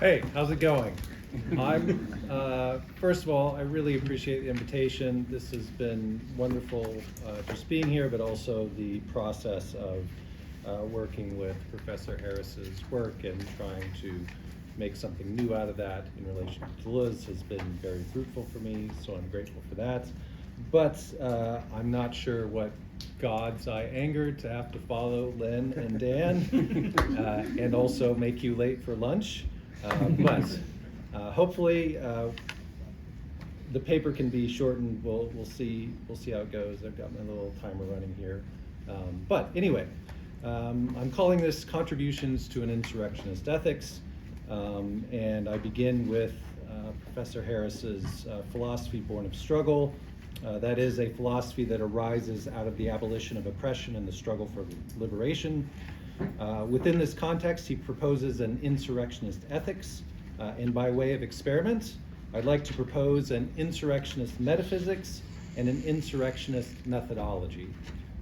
Hey, how's it going? First of all, I really appreciate the invitation. This has been wonderful just being here, but also the process of working with Professor Harris's work and trying to make something new out of that in relation to Deleuze has been very fruitful for me, so I'm grateful for that. But I'm not sure what gods I angered to have to follow Len and Dan and also make you late for lunch. But hopefully the paper can be shortened. We'll see how it goes. I've got my little timer running here. But anyway, I'm calling this Contributions to an Insurrectionist Ethics, and I begin with Professor Harris's philosophy born of struggle. That is a philosophy that arises out of the abolition of oppression and the struggle for liberation. Within this context, he proposes an insurrectionist ethics, and by way of experiment, I'd like to propose an insurrectionist metaphysics and an insurrectionist methodology.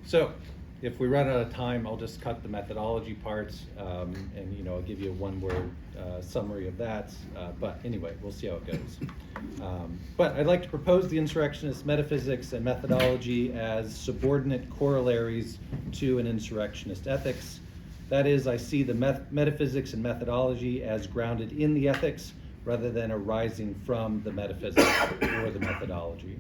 So, if we run out of time, I'll just cut the methodology parts, and I'll give you a one-word summary of that. But anyway, we'll see how it goes. But I'd like to propose the insurrectionist metaphysics and methodology as subordinate corollaries to an insurrectionist ethics. That is, I see the metaphysics and methodology as grounded in the ethics rather than arising from the metaphysics or the methodology.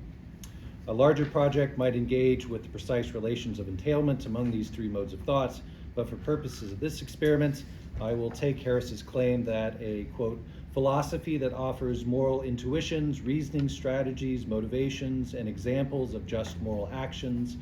A larger project might engage with the precise relations of entailment among these three modes of thought, but for purposes of this experiment, I will take Harris's claim that a, quote, philosophy that offers moral intuitions, reasoning strategies, motivations, and examples of just moral actions,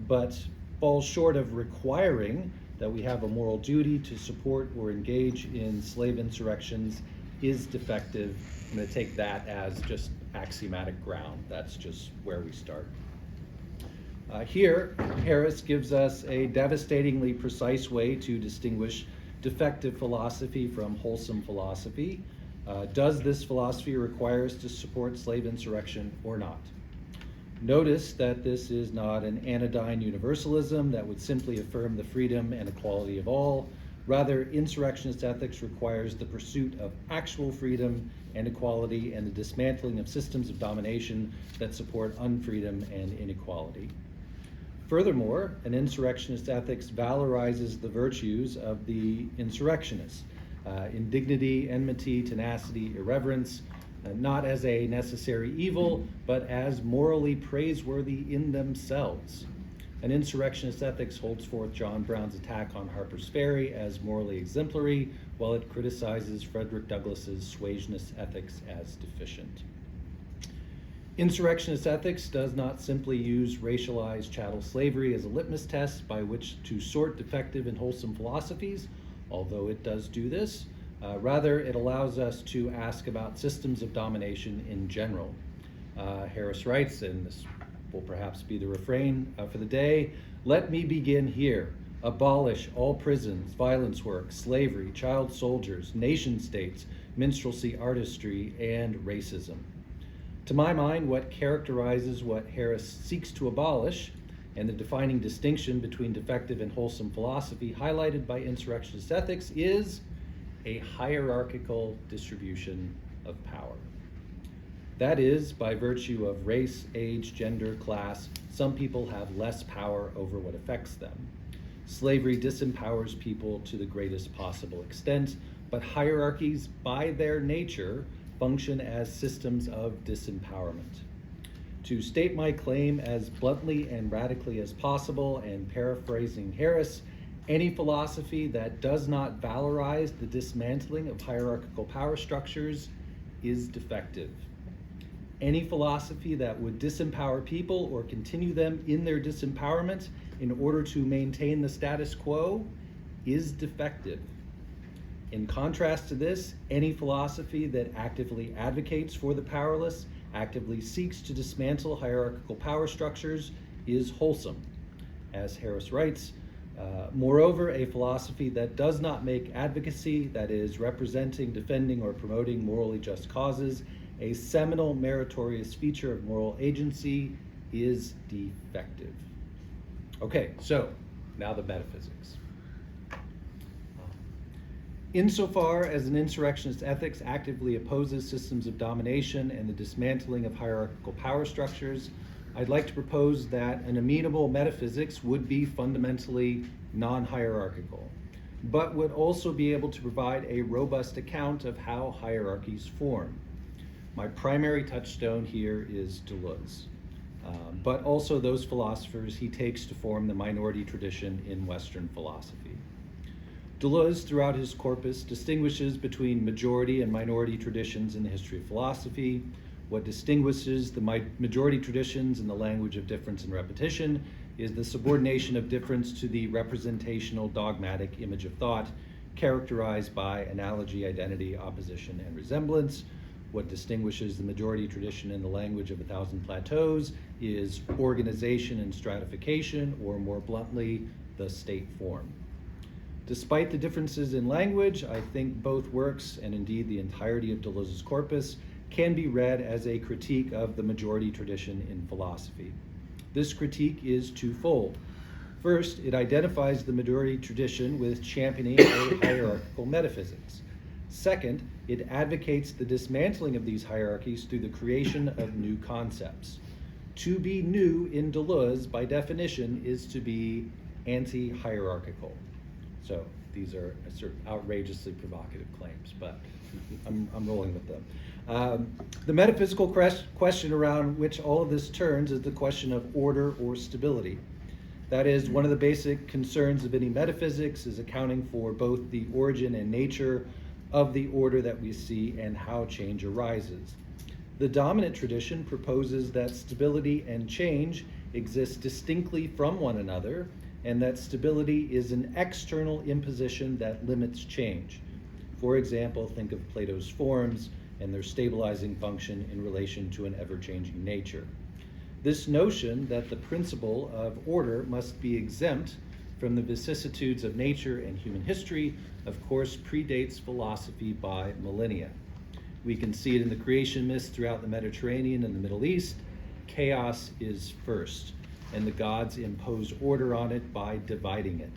but falls short of requiring that we have a moral duty to support or engage in slave insurrections is defective. I'm going to take that as just axiomatic ground. That's just where we start. Here, Harris gives us a devastatingly precise way to distinguish defective philosophy from wholesome philosophy. Does this philosophy require us to support slave insurrection or not? Notice that this is not an anodyne universalism that would simply affirm the freedom and equality of all. Rather, insurrectionist ethics requires the pursuit of actual freedom and equality and the dismantling of systems of domination that support unfreedom and inequality. Furthermore, an insurrectionist ethics valorizes the virtues of the insurrectionists, indignity, enmity, tenacity, irreverence, not as a necessary evil, but as morally praiseworthy in themselves. An insurrectionist ethics holds forth John Brown's attack on Harper's Ferry as morally exemplary, while it criticizes Frederick Douglass's suasionist ethics as deficient. Insurrectionist ethics does not simply use racialized chattel slavery as a litmus test by which to sort defective and wholesome philosophies, although it does do this. Rather, it allows us to ask about systems of domination in general. Harris writes, and this will perhaps be the refrain for the day, "Let me begin here. Abolish all prisons, violence work, slavery, child soldiers, nation states, minstrelsy artistry, and racism." To my mind, what characterizes what Harris seeks to abolish and the defining distinction between defective and wholesome philosophy highlighted by insurrectionist ethics is a hierarchical distribution of power. That is, by virtue of race, age, gender, class, some people have less power over what affects them. Slavery disempowers people to the greatest possible extent, but hierarchies, by their nature, function as systems of disempowerment. To state my claim as bluntly and radically as possible, and paraphrasing Harris, any philosophy that does not valorize the dismantling of hierarchical power structures is defective. Any philosophy that would disempower people or continue them in their disempowerment in order to maintain the status quo is defective. In contrast to this, any philosophy that actively advocates for the powerless, actively seeks to dismantle hierarchical power structures, is wholesome. As Harris writes, moreover, a philosophy that does not make advocacy, that is, representing, defending, or promoting morally just causes, a seminal meritorious feature of moral agency, is defective. Okay, so now the metaphysics. Insofar as an insurrectionist ethics actively opposes systems of domination and the dismantling of hierarchical power structures, I'd like to propose that an amenable metaphysics would be fundamentally non-hierarchical, but would also be able to provide a robust account of how hierarchies form. My primary touchstone here is Deleuze, but also those philosophers he takes to form the minority tradition in Western philosophy. Deleuze, throughout his corpus, distinguishes between majority and minority traditions in the history of philosophy. What distinguishes the majority traditions in the language of difference and repetition is the subordination of difference to the representational dogmatic image of thought, characterized by analogy, identity, opposition, and resemblance. What distinguishes the majority tradition in the language of 1,000 Plateaus is organization and stratification, or more bluntly, the state form. Despite the differences in language, I think both works, and indeed the entirety of Deleuze's corpus, can be read as a critique of the majority tradition in philosophy. This critique is twofold. First, it identifies the majority tradition with championing a hierarchical metaphysics. Second, it advocates the dismantling of these hierarchies through the creation of new concepts. To be new in Deleuze, by definition, is to be anti-hierarchical. So these are sort of outrageously provocative claims, but I'm rolling with them. The metaphysical question around which all of this turns is the question of order or stability. That is, one of the basic concerns of any metaphysics is accounting for both the origin and nature of the order that we see and how change arises. The dominant tradition proposes that stability and change exist distinctly from one another, and that stability is an external imposition that limits change. For example, think of Plato's forms and their stabilizing function in relation to an ever-changing nature. This notion that the principle of order must be exempt from the vicissitudes of nature and human history, of course, predates philosophy by millennia. We can see it in the creation myths throughout the Mediterranean and the Middle East. Chaos is first, and the gods impose order on it by dividing it.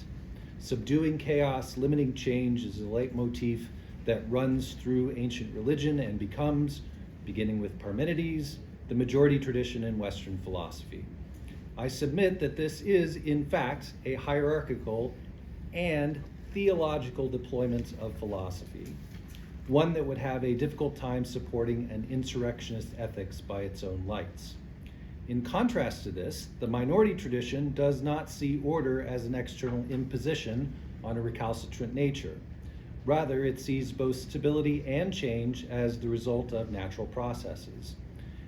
Subduing chaos, limiting change is a leitmotif that runs through ancient religion and becomes, beginning with Parmenides, the majority tradition in Western philosophy. I submit that this is, in fact, a hierarchical and theological deployment of philosophy, one that would have a difficult time supporting an insurrectionist ethics by its own lights. In contrast to this, the minority tradition does not see order as an external imposition on a recalcitrant nature. Rather, it sees both stability and change as the result of natural processes.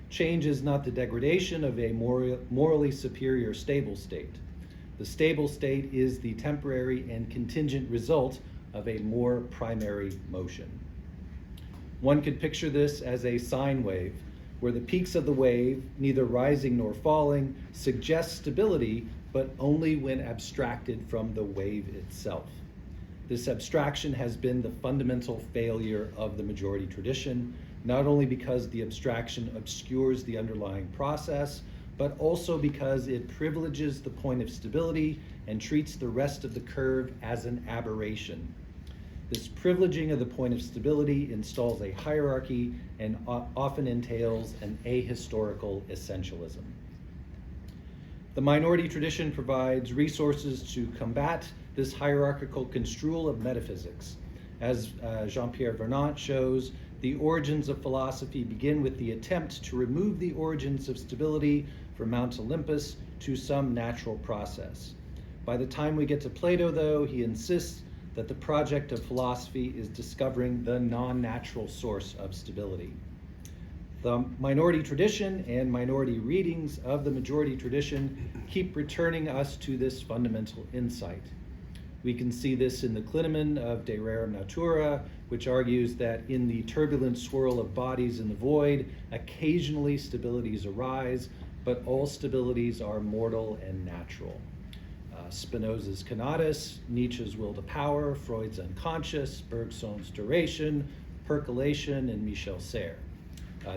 Change is not the degradation of a morally superior stable state. The stable state is the temporary and contingent result of a more primary motion. One could picture this as a sine wave, where the peaks of the wave, neither rising nor falling, suggest stability, but only when abstracted from the wave itself. This abstraction has been the fundamental failure of the majority tradition, not only because the abstraction obscures the underlying process, but also because it privileges the point of stability and treats the rest of the curve as an aberration. This privileging of the point of stability installs a hierarchy and often entails an ahistorical essentialism. The minority tradition provides resources to combat this hierarchical construal of metaphysics. As Jean-Pierre Vernant shows, the origins of philosophy begin with the attempt to remove the origins of stability from Mount Olympus to some natural process. By the time we get to Plato, though, he insists that the project of philosophy is discovering the non-natural source of stability. The minority tradition and minority readings of the majority tradition keep returning us to this fundamental insight. We can see this in the Clinamen of De Rerum Natura, which argues that in the turbulent swirl of bodies in the void, occasionally stabilities arise, but all stabilities are mortal and natural. Spinoza's conatus, Nietzsche's will to power, Freud's unconscious, Bergson's duration, percolation, and Michel Serre.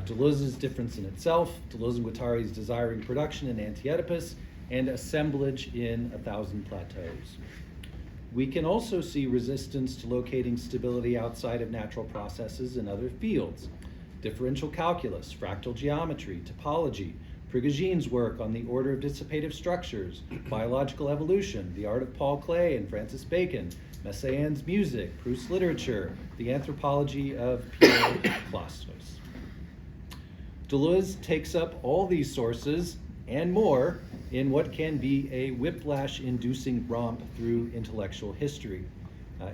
Deleuze's difference in itself, Deleuze and Guattari's desiring production in Anti-Oedipus, and assemblage in 1,000 Plateaus. We can also see resistance to locating stability outside of natural processes in other fields. Differential calculus, fractal geometry, topology, Prigoghine's work on the order of dissipative structures, biological evolution, the art of Paul Klee and Francis Bacon, Messiaen's music, Proust's literature, the anthropology of Pierre Plastos. Deleuze takes up all these sources and more in what can be a whiplash-inducing romp through intellectual history.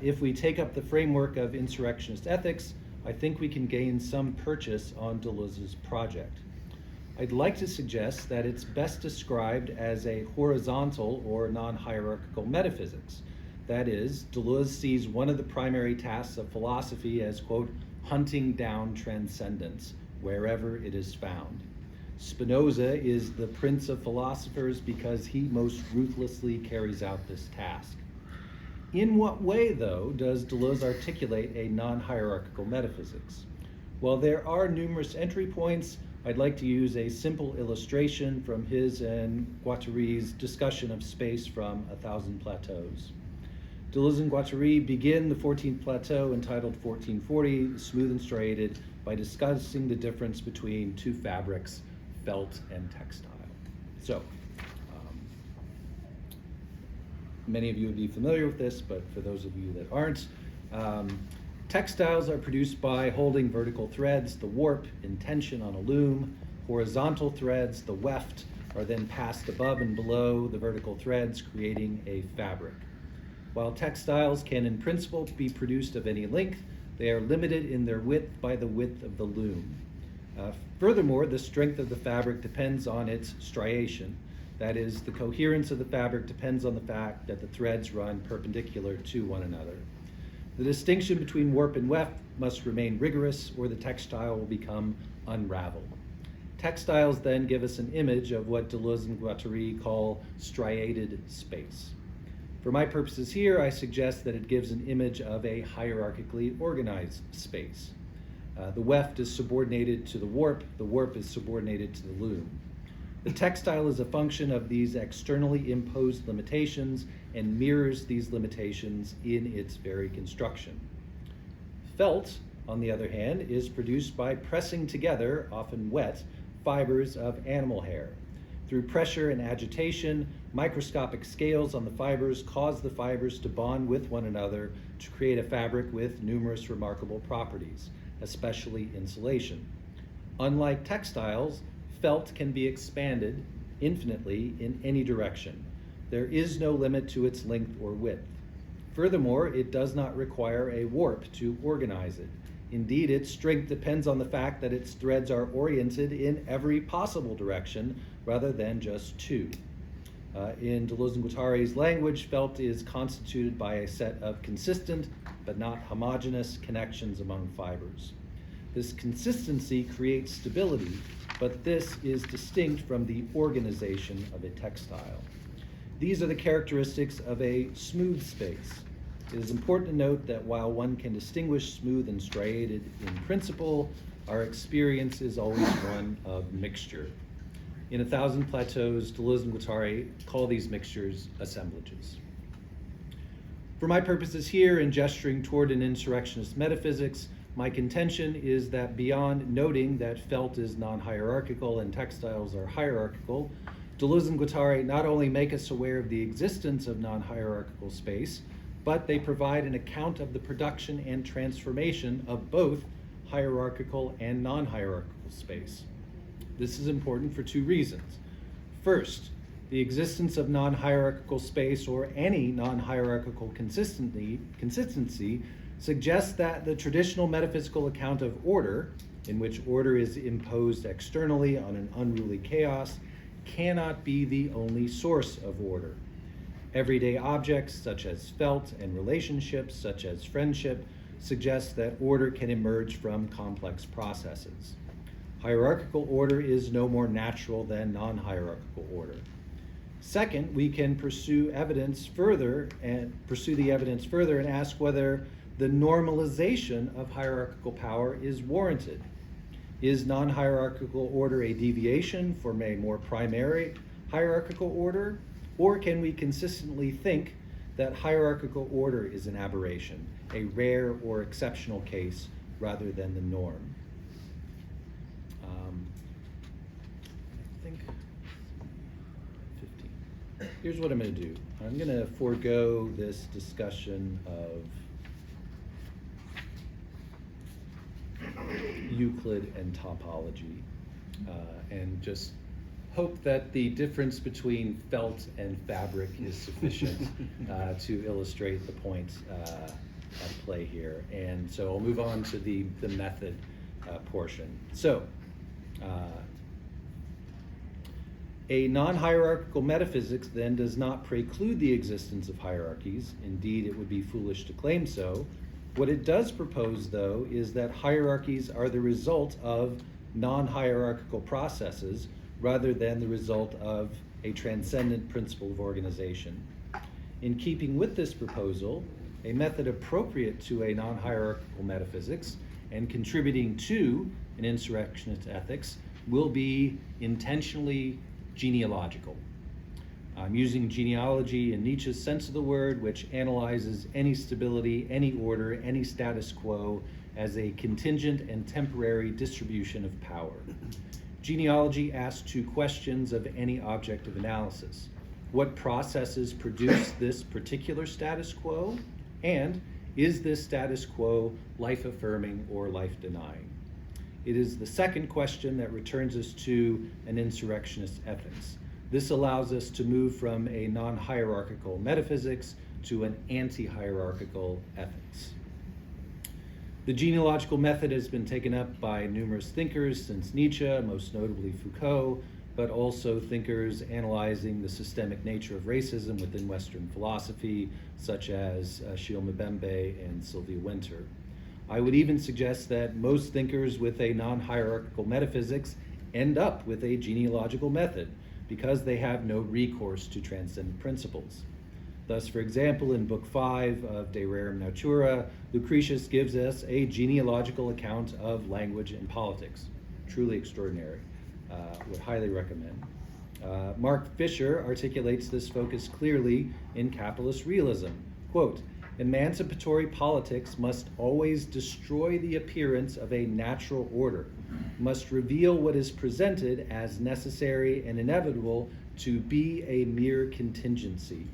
If we take up the framework of insurrectionist ethics, I think we can gain some purchase on Deleuze's project. I'd like to suggest that it's best described as a horizontal or non-hierarchical metaphysics. That is, Deleuze sees one of the primary tasks of philosophy as, quote, hunting down transcendence, wherever it is found. Spinoza is the prince of philosophers because he most ruthlessly carries out this task. In what way, though, does Deleuze articulate a non-hierarchical metaphysics? While there are numerous entry points, I'd like to use a simple illustration from his and Guattari's discussion of space from 1,000 Plateaus. Deleuze and Guattari begin the 14th plateau entitled 1440, Smooth and Striated, by discussing the difference between two fabrics, felt and textile. So, many of you would be familiar with this, but for those of you that aren't, textiles are produced by holding vertical threads, the warp, in tension on a loom. Horizontal threads, the weft, are then passed above and below the vertical threads, creating a fabric. While textiles can in principle be produced of any length, they are limited in their width by the width of the loom. Furthermore, the strength of the fabric depends on its striation. That is, the coherence of the fabric depends on the fact that the threads run perpendicular to one another. The distinction between warp and weft must remain rigorous, or the textile will become unraveled. Textiles then give us an image of what Deleuze and Guattari call striated space. For my purposes here, I suggest that it gives an image of a hierarchically organized space. The weft is subordinated to the warp is subordinated to the loom. The textile is a function of these externally imposed limitations and mirrors these limitations in its very construction. Felt, on the other hand, is produced by pressing together, often wet, fibers of animal hair. Through pressure and agitation, microscopic scales on the fibers cause the fibers to bond with one another to create a fabric with numerous remarkable properties, especially insulation. Unlike textiles, felt can be expanded infinitely in any direction. There is no limit to its length or width. Furthermore, it does not require a warp to organize it. Indeed, its strength depends on the fact that its threads are oriented in every possible direction rather than just two. In Deleuze and Guattari's language, felt is constituted by a set of consistent but not homogeneous connections among fibers. This consistency creates stability, but this is distinct from the organization of a textile. These are the characteristics of a smooth space. It is important to note that while one can distinguish smooth and striated in principle, our experience is always one of mixture. In 1,000 Plateaus, Deleuze and Guattari call these mixtures assemblages. For my purposes here, in gesturing toward an insurrectionist metaphysics, my contention is that beyond noting that felt is non-hierarchical and textiles are hierarchical, Deleuze and Guattari not only make us aware of the existence of non-hierarchical space, but they provide an account of the production and transformation of both hierarchical and non-hierarchical space. This is important for two reasons. First, the existence of non-hierarchical space or any non-hierarchical consistency suggests that the traditional metaphysical account of order, in which order is imposed externally on an unruly chaos, cannot be the only source of order. Everyday objects such as felt and relationships such as friendship suggest that order can emerge from complex processes. Hierarchical order is no more natural than non-hierarchical order. Second, we can pursue the evidence further and ask whether the normalization of hierarchical power is warranted. Is non-hierarchical order a deviation from a more primary hierarchical order? Or can we consistently think that hierarchical order is an aberration, a rare or exceptional case rather than the norm. I think 15. Here's what I'm going to do. I'm going to forego this discussion of Euclid and topology, and just hope that the difference between felt and fabric is sufficient to illustrate the point at play here. And so I'll move on to the method portion. So, a non-hierarchical metaphysics then does not preclude the existence of hierarchies. Indeed, it would be foolish to claim so. What it does propose, though, is that hierarchies are the result of non-hierarchical processes rather than the result of a transcendent principle of organization. In keeping with this proposal, a method appropriate to a non-hierarchical metaphysics and contributing to an insurrectionist ethics will be intentionally genealogical. I'm using genealogy in Nietzsche's sense of the word, which analyzes any stability, any order, any status quo as a contingent and temporary distribution of power. Genealogy asks two questions of any object of analysis. What processes produce this particular status quo? And is this status quo life-affirming or life-denying? It is the second question that returns us to an insurrectionist ethics. This allows us to move from a non-hierarchical metaphysics to an anti-hierarchical ethics. The genealogical method has been taken up by numerous thinkers since Nietzsche, most notably Foucault, but also thinkers analyzing the systemic nature of racism within Western philosophy, such as Achille Mbembe and Sylvia Wynter. I would even suggest that most thinkers with a non-hierarchical metaphysics end up with a genealogical method because they have no recourse to transcendent principles. Thus, for example, in Book 5 of De Rerum Natura, Lucretius gives us a genealogical account of language and politics. Truly extraordinary. Would highly recommend. Mark Fisher articulates this focus clearly in Capitalist Realism. Quote, emancipatory politics must always destroy the appearance of a natural order, must reveal what is presented as necessary and inevitable to be a mere contingency,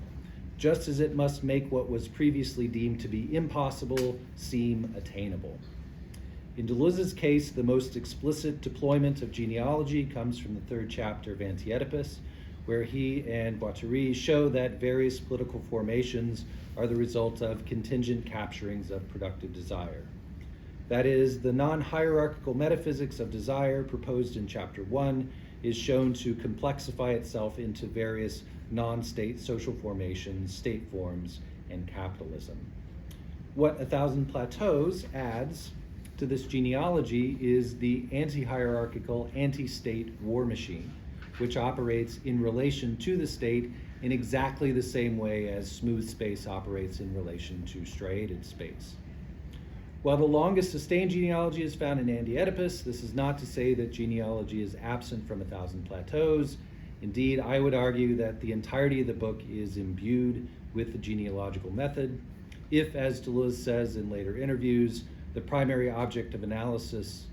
just as it must make what was previously deemed to be impossible seem attainable. In Deleuze's case, the most explicit deployment of genealogy comes from the third chapter of Anti-Oedipus, where he and Guattari show that various political formations are the result of contingent capturings of productive desire. That is, the non-hierarchical metaphysics of desire proposed in chapter 1 is shown to complexify itself into various non-state social formations, state forms, and capitalism. What 1,000 Plateaus adds to this genealogy is the anti-hierarchical, anti-state war machine, which operates in relation to the state in exactly the same way as smooth space operates in relation to striated space. While the longest sustained genealogy is found in Anti-Oedipus, this is not to say that genealogy is absent from 1,000 Plateaus. Indeed, I would argue that the entirety of the book is imbued with the genealogical method. If, as Deleuze says in later interviews, the primary object of analysis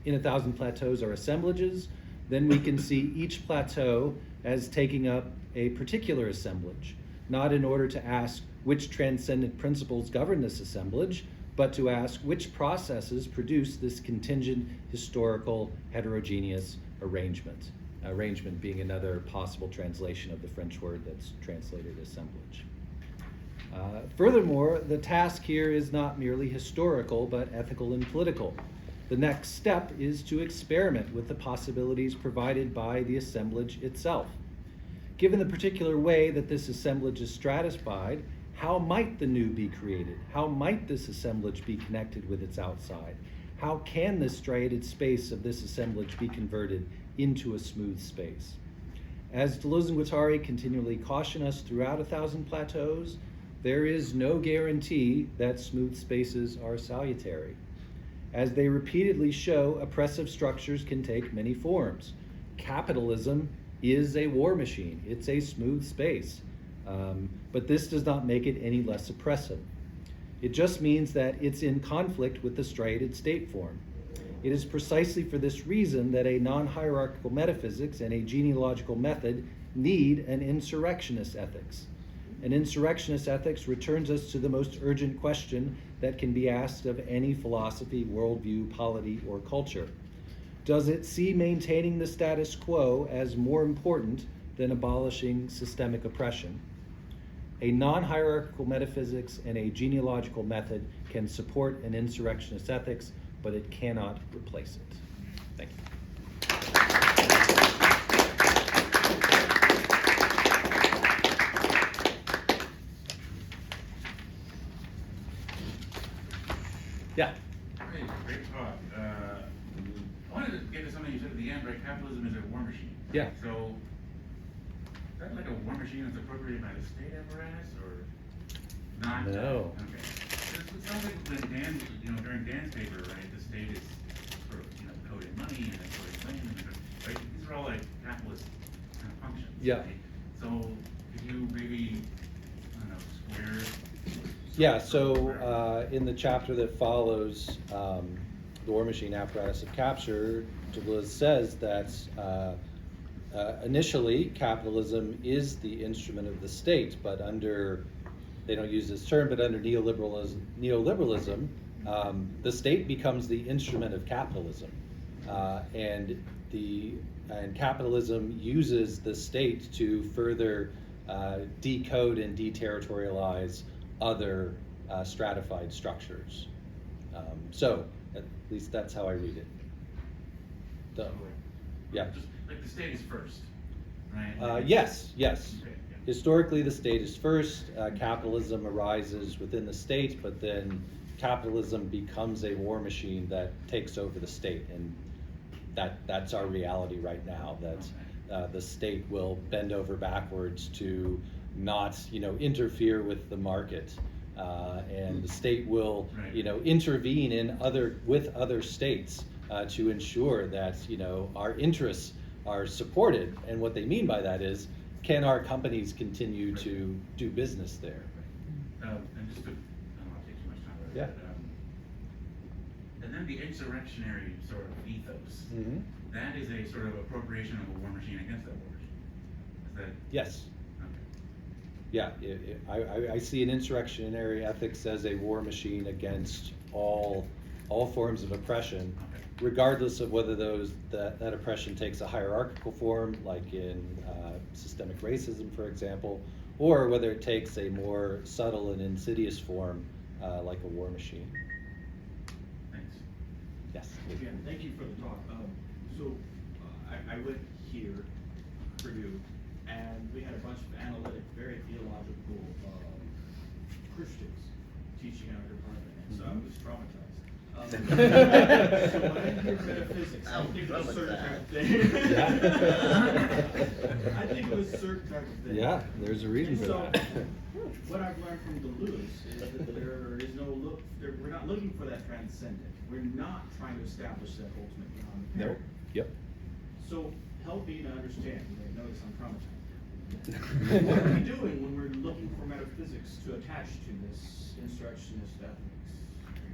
in 1,000 Plateaus are assemblages, then we can see each plateau as taking up a particular assemblage, not in order to ask which transcendent principles govern this assemblage, but to ask which processes produce this contingent, historical, heterogeneous arrangement. Arrangement being another possible translation of the French word that's translated assemblage. Furthermore, the task here is not merely historical, but ethical and political. The next step is to experiment with the possibilities provided by the assemblage itself. Given the particular way that this assemblage is stratified, how might the new be created? How might this assemblage be connected with its outside? How can the striated space of this assemblage be converted into a smooth space? As Deleuze and Guattari continually caution us throughout 1,000 Plateaus, there is no guarantee that smooth spaces are salutary. As they repeatedly show, oppressive structures can take many forms. Capitalism is a war machine. It's a smooth space. But this does not make it any less oppressive. It just means that it's in conflict with the striated state form. It is precisely for this reason that a non-hierarchical metaphysics and a genealogical method need an insurrectionist ethics. An insurrectionist ethics returns us to the most urgent question that can be asked of any philosophy, worldview, polity, or culture. Does it see maintaining the status quo as more important than abolishing systemic oppression? A non-hierarchical metaphysics and a genealogical method can support an insurrectionist ethics, but it cannot replace it. Thank you. Yeah. Great talk. I wanted to get to something you said at the end, right? Capitalism is a war machine. Yeah. So, is that like a war machine that's appropriated by the state apparatus, or not? No. Okay. It sounds like when Dan, during Dan's paper, right, the state is sort of, coding money and then coding land, right? These are all like capitalist kind of functions. Yeah. Right? So, could you maybe, I don't know, square? Yeah, so in the chapter that follows the war machine apparatus of capture, Deleuze says that initially capitalism is the instrument of the state, but under, they don't use this term, but under neoliberalism, the state becomes the instrument of capitalism. And capitalism uses the state to further decode and deterritorialize other stratified structures. So at least that's how I read it. Yeah. Just like the state is first, right? Yes. Okay, yeah. Historically, the state is first. Capitalism arises within the state, but then capitalism becomes a war machine that takes over the state, and that's our reality right now. That the state will bend over backwards to not, interfere with the market, and the state will, intervene with other states to ensure that, our interests are supported. And what they mean by that is, can our companies continue to do business there? And just to, I don't want to take too much time about Yeah. it, but, and then the insurrectionary sort of ethos, that is a sort of appropriation of a war machine against that war machine. Is that? Yes. Okay. Yeah, I see an insurrectionary ethics as a war machine against all forms of oppression, regardless of whether that oppression takes a hierarchical form, like in systemic racism, for example, or whether it takes a more subtle and insidious form, like a war machine. Thanks. Yes. Again, thank you for the talk. I went here, Purdue, and we had a bunch of analytic, very theological Christians teaching in our department, and so I was traumatized. So when I hear metaphysics, I think it was a certain type of thing. I think it was a certain type of thing. Yeah, there's a reason for that. What I've learned from Deleuze is that there is we're not looking for that transcendent. We're not trying to establish that ultimate beyond the Nope. Yep. So help me to understand. Notice I'm traumatized. What are we doing when we're looking for metaphysics to attach to this insurrectionist ethics?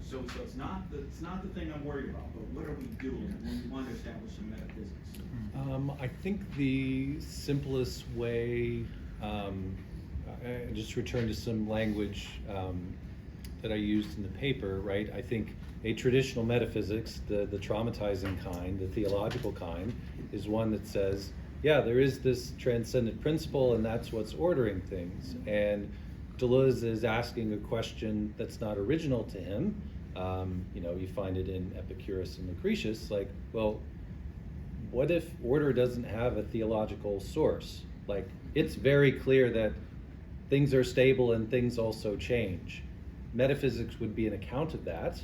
So it's not the thing I'm worried about, but what are we doing when we want to establish some metaphysics? I think the simplest way, I just return to some language that I used in the paper, right? I think a traditional metaphysics, the traumatizing kind, the theological kind, is one that says, yeah, there is this transcendent principle and that's what's ordering things. And Deleuze is asking a question that's not original to him. You find it in Epicurus and Lucretius, like, well, what if order doesn't have a theological source? Like, it's very clear that things are stable and things also change. Metaphysics would be an account of that,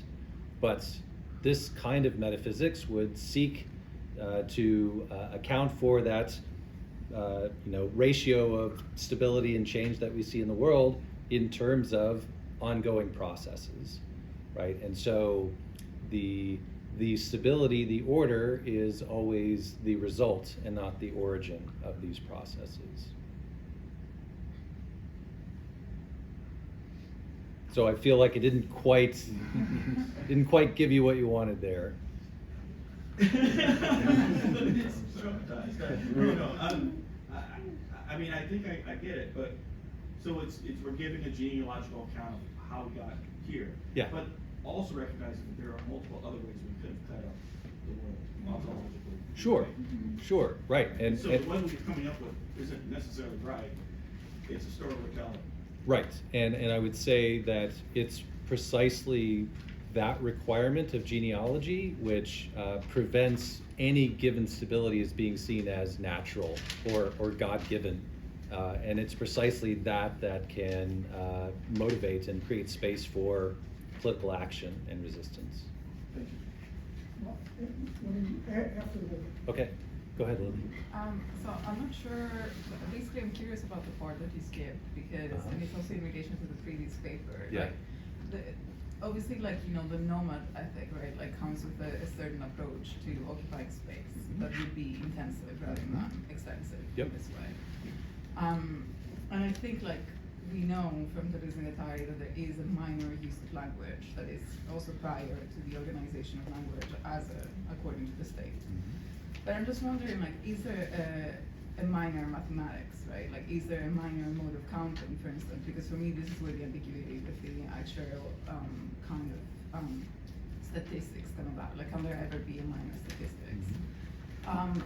but this kind of metaphysics would seek to account for that ratio of stability and change that we see in the world in terms of ongoing processes, right? And so the stability, the order is always the result and not the origin of these processes. So I feel like it didn't quite give you what you wanted there. I mean, I think I get it, but, so it's we're giving a genealogical account of how we got here. Yeah. But also recognizing that there are multiple other ways we could have cut up the world ontologically. Sure, sure, right. And So the one we're coming up with isn't necessarily right, it's a story we're telling. right, and I would say that it's precisely that requirement of genealogy which prevents any given stability as being seen as natural or God-given. And it's precisely that can motivate and create space for political action and resistance. Thank you. Well, after the Okay, go ahead, Lily. So I'm not sure, basically I'm curious about the part that you skipped because, and it's also in relation to the previous paper. Yeah. Like, obviously, like, you know, the nomad ethic, right, like comes with a certain approach to occupying space that would be intensive rather than extensive Yep. in this way. And I think, like, we know from Deleuze and Guattari that there is a minor use of language that is also prior to the organization of language according to the state. But I'm just wondering, like, is there a minor mathematics, right? Like, is there a minor mode of counting, for instance? Because for me, this is where the ambiguity with the actual kind of statistics come about. Like, can there ever be a minor statistics?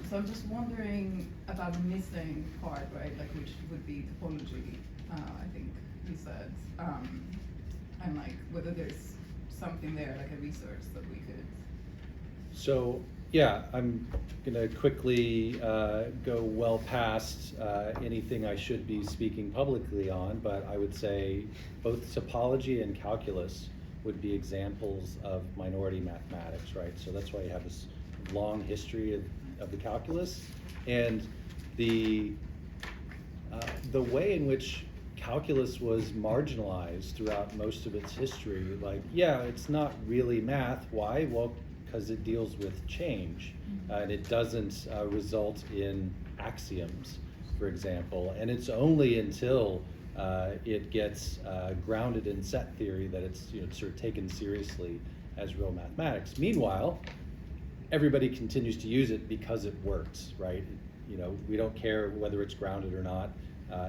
So I'm just wondering about the missing part, right? Like, which would be topology, I think you said, and like whether there's something there, like a resource that we could. So, yeah, I'm gonna quickly go well past anything I should be speaking publicly on, but I would say both topology and calculus would be examples of minority mathematics, right? So that's why you have this long history of the calculus, and the way in which calculus was marginalized throughout most of its history. Like, yeah, it's not really math. Why? Well, because it deals with change, and it doesn't result in axioms, for example. And it's only until it gets grounded in set theory that it's sort of taken seriously as real mathematics. Meanwhile, everybody continues to use it because it works, right? We don't care whether it's grounded or not.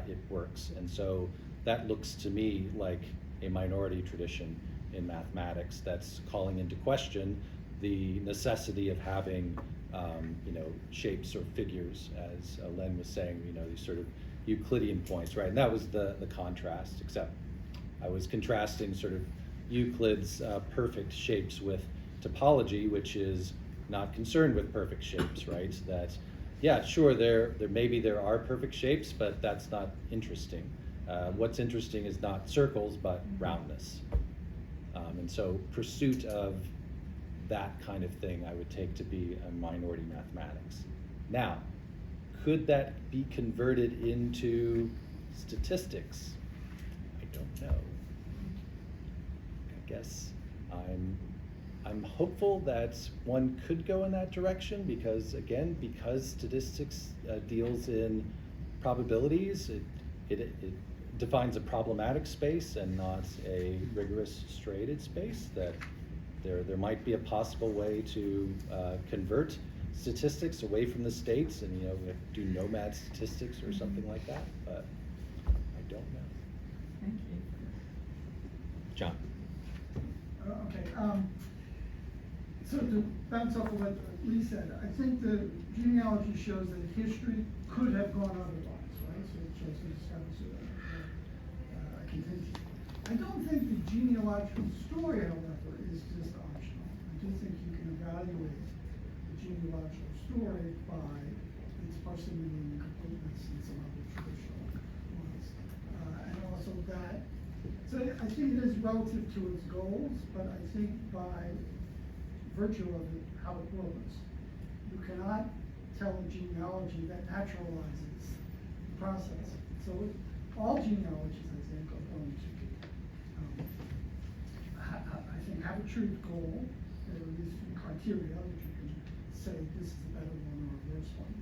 It works. And so that looks to me like a minority tradition in mathematics that's calling into question the necessity of having shapes or figures, as Len was saying, these sort of Euclidean points, right? And that was the contrast, except I was contrasting sort of Euclid's perfect shapes with topology, which is not concerned with perfect shapes, right? That, yeah, sure, there are perfect shapes, but that's not interesting. What's interesting is not circles, but roundness. And so pursuit of that kind of thing I would take to be a minority mathematics. Now, could that be converted into statistics? I don't know. I guess I'm hopeful that one could go in that direction because statistics deals in probabilities, it defines a problematic space and not a rigorous striated space, that there might be a possible way to convert statistics away from the states and we have to do nomad statistics or something like that, but I don't know. Thank you. John. Okay. So to bounce off of what Lee said, I think the genealogy shows that history could have gone otherwise, right? So it shows that it's a contingency. I don't think the genealogical story, however, is just optional. I do think you can evaluate the genealogical story by its parsimony and completeness and some other traditional ones. And also that, so I think it is relative to its goals, but I think by virtue of it, how it works, you cannot tell a genealogy that naturalizes the process. So all genealogies, I think, are going to I think have a truth goal. There are these criteria which you can say this is a better one or a worse one.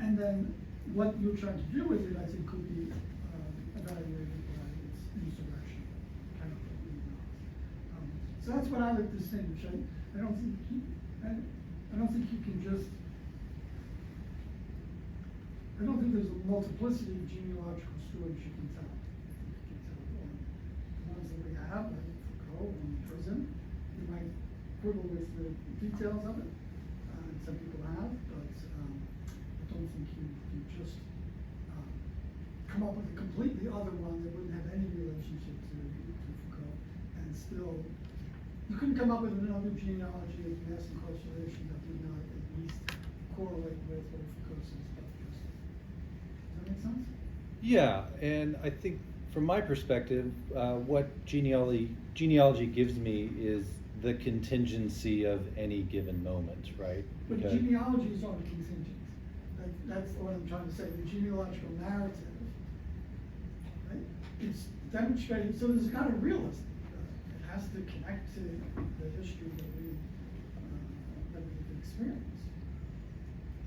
And then what you're trying to do with it, I think, could be evaluated by insurrection kind of thing. So that's what I would distinguish. I don't think you can just. I don't think there's a multiplicity of genealogical stories you can tell. You can tell the ones that we have, like Foucault in prison. You might quibble with the details of it. Some people have, but I don't think you can just come up with a completely other one that wouldn't have any relationship to Foucault, and still, you couldn't come up with another genealogy of mass incarceration that would not at least correlate with what Foucault says about justice. Does that make sense? Yeah, and I think from my perspective, what genealogy gives me is the contingency of any given moment, right? But Because- genealogies aren't contingent. That's what I'm trying to say. The genealogical narrative, right? It's demonstrated, so there's a kind of realism. It has to connect to the history that we've experienced.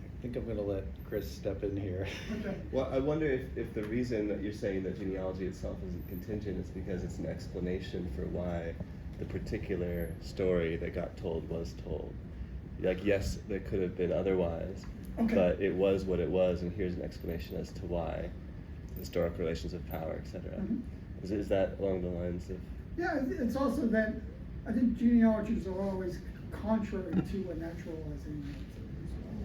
I think I'm gonna let Chris step in here. Okay. Well, I wonder if the reason that you're saying that genealogy itself isn't contingent is because it's an explanation for why the particular story that got told was told. Like, yes, there could have been otherwise, Okay. but it was what it was, and here's an explanation as to why. Historic relations of power, etc. Mhm. Is that along the lines of? Yeah, it's also that I think genealogies are always contrary to a naturalizing narrative as well.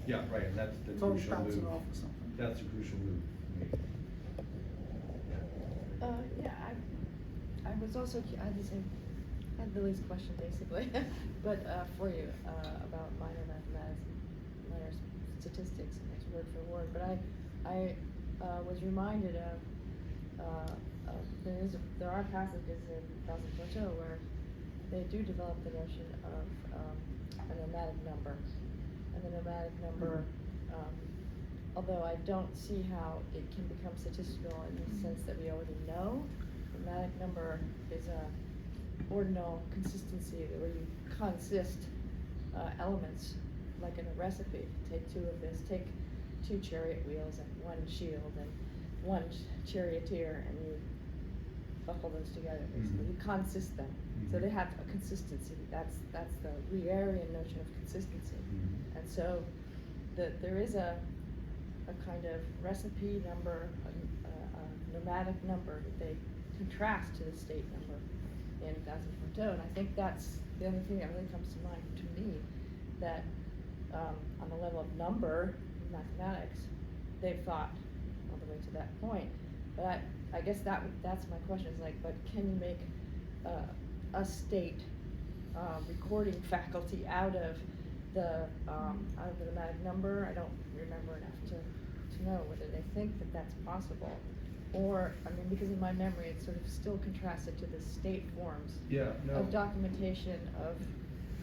Yeah, right, and that's the It's always crucial bouncing move. off of something. That's a crucial move for me. Yeah, I was also, I had the same, I had Lily's question basically, but for you, about minor mathematics, minor statistics, next word for word, but I was reminded of, there are passages in Plateaus where they do develop the notion of a nomadic number, and the nomadic number, although I don't see how it can become statistical in the sense that we already know. The nomadic number is a ordinal consistency where you consist elements, like in a recipe. Take two of this, take two chariot wheels and one shield and one charioteer, and you buckle those together. Basically, Mhm. you consist them, so they have a consistency. That's the Rearian notion of consistency. Mhm. And so there is a kind of recipe number, a nomadic number that they contrast to the state number in Plateaus. And I think that's the other thing that really comes to mind to me, that on the level of number in mathematics, they've thought all the way to that point. But I guess that's my question, is like, but can you make a state recording faculty out of the nomadic number? I don't remember enough to know whether they think that that's possible, or I mean, because in my memory it's sort of still contrasted to the state forms Yeah, no. of documentation, of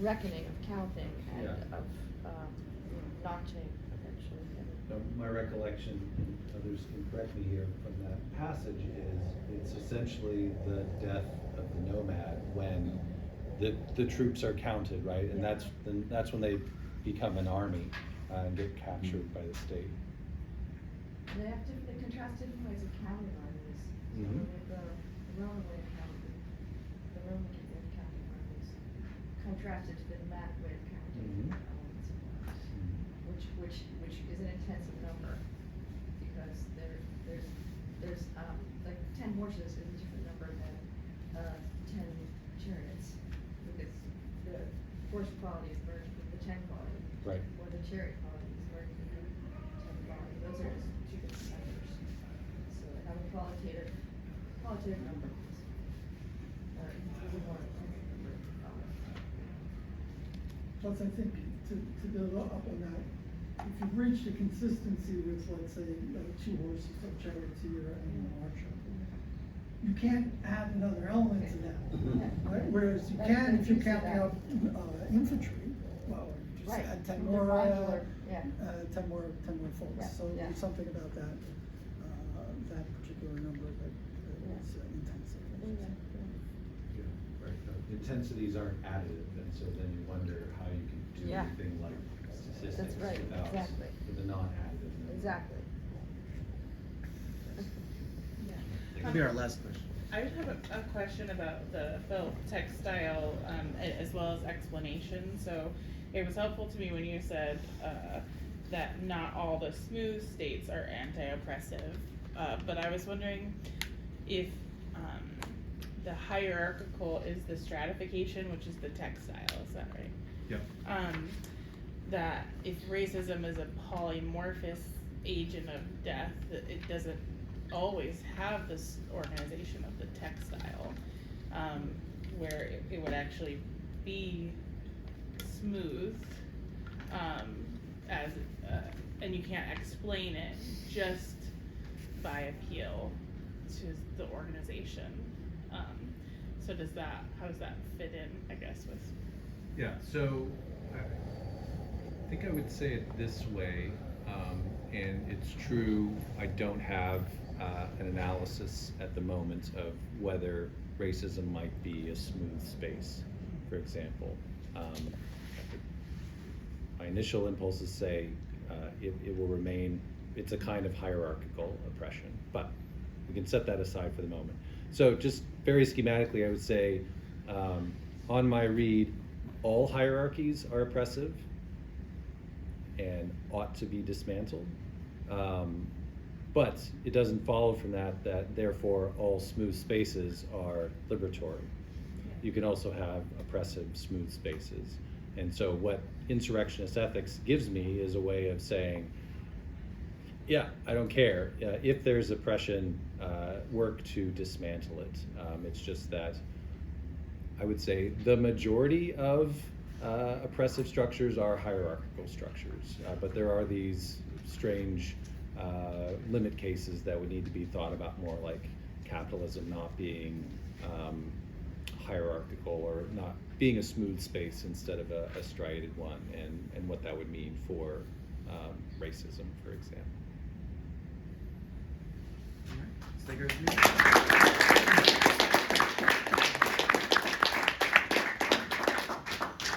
reckoning, of counting, and Yeah. of notching eventually. No, my recollection, and others can correct me here, from that passage is it's essentially the death of the nomad when the troops are counted, right? And Yeah. that's when they become an army and get captured by the state. They contrast different ways of counting armies. So Mhm. the Roman way of counting, the Roman way of counting armies, contrasted to the nomadic way of counting Mhm. elements of armies, which is an intensive number, because there's like 10 horses is a different number than 10 chariots, because the horse quality is merged with the 10 quality, Right. or the chariot quality is merged with the 10 quality. Those are just two different numbers. So have a qualitative number is really more intensive number. Plus, I think to build up on that, if you've reached a consistency with, let's say, two horses, a charioteer and an archer, you can't add another element to that, right? Whereas you can if you're counting up infantry. Well, you just Right. add 10 They're more, modular, yeah. 10 more folks. Yeah, So yeah. there's something about that particular number that is intensive. Yeah. Yeah, right. Intensities aren't additive, and so then you wonder how you can do Yeah. anything like statistics That's right, without exactly. with the non-additive. number. Exactly. Yes. Yeah. Maybe our last question. I would have a question about the felt textile, as well as explanation. So it was helpful to me when you said, that not all the smooth states are anti-oppressive, but I was wondering if, the hierarchical is the stratification, which is the textile, is that right? Yeah. That if racism is a polymorphous agent of death, that it doesn't always have this organization of the textile, where it would actually be smooth, as, and you can't explain it just by appeal to the organization. So how does that fit in, I guess, with? Yeah, so I think I would say it this way, and it's true, I don't have an analysis at the moment of whether racism might be a smooth space, for example. My initial impulses say it will remain, it's a kind of hierarchical oppression, but we can set that aside for the moment. So just very schematically, I would say, on my read, all hierarchies are oppressive and ought to be dismantled. But it doesn't follow from that therefore all smooth spaces are liberatory. You can also have oppressive smooth spaces. And so what insurrectionist ethics gives me is a way of saying, yeah, I don't care. If there's oppression, work to dismantle it. It's just that I would say the majority of oppressive structures are hierarchical structures, but there are these strange limit cases that would need to be thought about more, like capitalism not being hierarchical or not being a smooth space instead of a striated one, and what that would mean for racism, for example. All right, let's take our